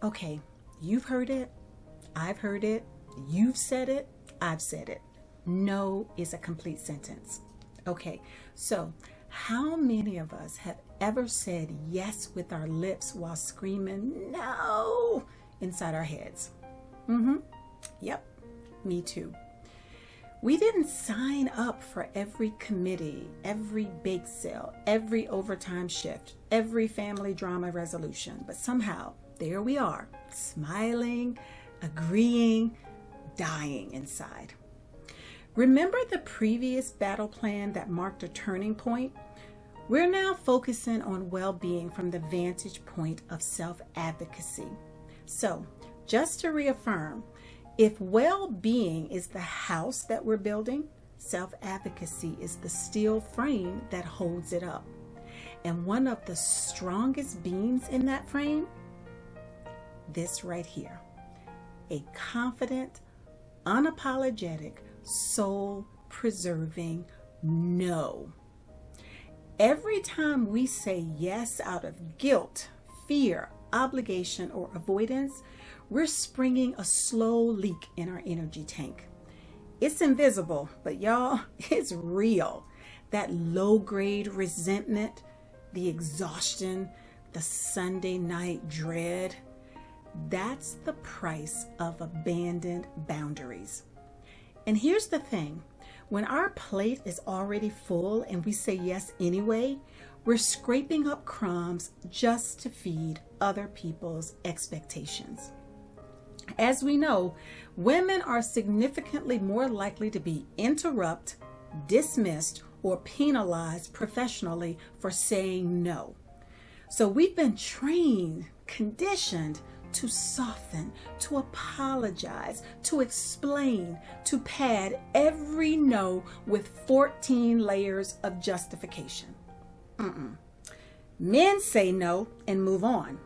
Okay, you've heard it, I've heard it, you've said it, I've said it. No is a complete sentence. Okay, so how many of us have ever said yes with our lips while screaming no inside our heads? Yep, me too. We didn't sign up for every committee, every bake sale, every overtime shift, every family drama resolution, but somehow there we are, smiling, agreeing, dying inside. Remember the previous battle plan that marked a turning point? We're now focusing on well-being from the vantage point of self-advocacy. So, just to reaffirm, if well-being is the house that we're building, self-advocacy is the steel frame that holds it up. And one of the strongest beams in that frame, this right here, a confident, unapologetic, soul-preserving no. Every time we say yes out of guilt, fear, obligation, or avoidance, we're springing a slow leak in our energy tank. It's invisible, but y'all, it's real. That low-grade resentment, the exhaustion, the Sunday night dread, that's the price of abandoned boundaries. And here's the thing, when our plate is already full and we say yes anyway, we're scraping up crumbs just to feed other people's expectations. As we know, women are significantly more likely to be interrupted, dismissed, or penalized professionally for saying no. So we've been trained, conditioned to soften, to apologize, to explain, to pad every no with 14 layers of justification. Men say no and move on.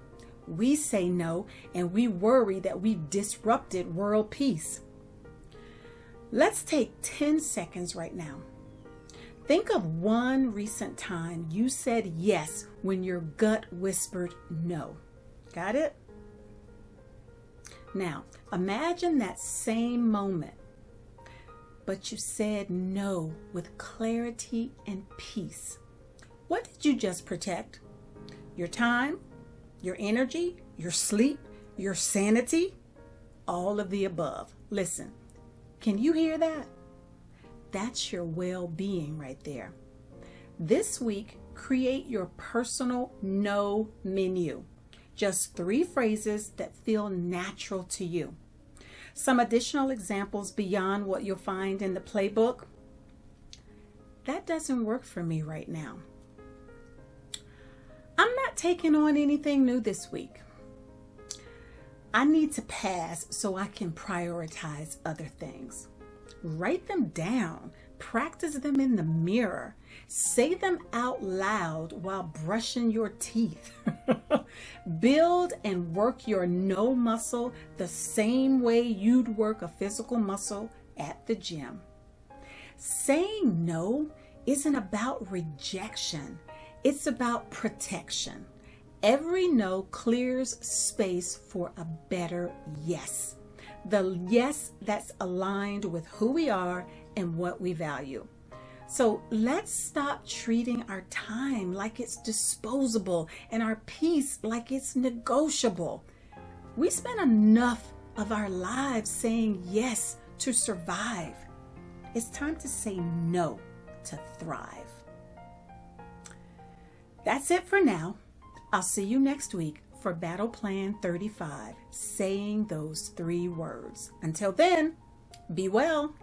We say no and we worry that we've disrupted world peace. Let's take 10 seconds right now. Think of one recent time you said yes when your gut whispered no. Got it? Now, imagine that same moment, but you said no with clarity and peace. What did you just protect? Your time, your energy, your sleep, your sanity, all of the above. Listen, can you hear that? That's your well-being right there. This week, create your personal no menu. Just 3 phrases that feel natural to you. Some additional examples beyond what you'll find in the playbook. That doesn't work for me right now. I'm not taking on anything new this week. I need to pass so I can prioritize other things. Write them down. Practice them in the mirror. Say them out loud while brushing your teeth. Build and work your no muscle the same way you'd work a physical muscle at the gym. Saying no isn't about rejection. It's about protection. Every no clears space for a better yes. The yes that's aligned with who we are and what we value. So let's stop treating our time like it's disposable and our peace like it's negotiable. We spend enough of our lives saying yes to survive. It's time to say no to thrive. That's it for now. I'll see you next week for Battle Plan 35, saying those 3 words. Until then, be well.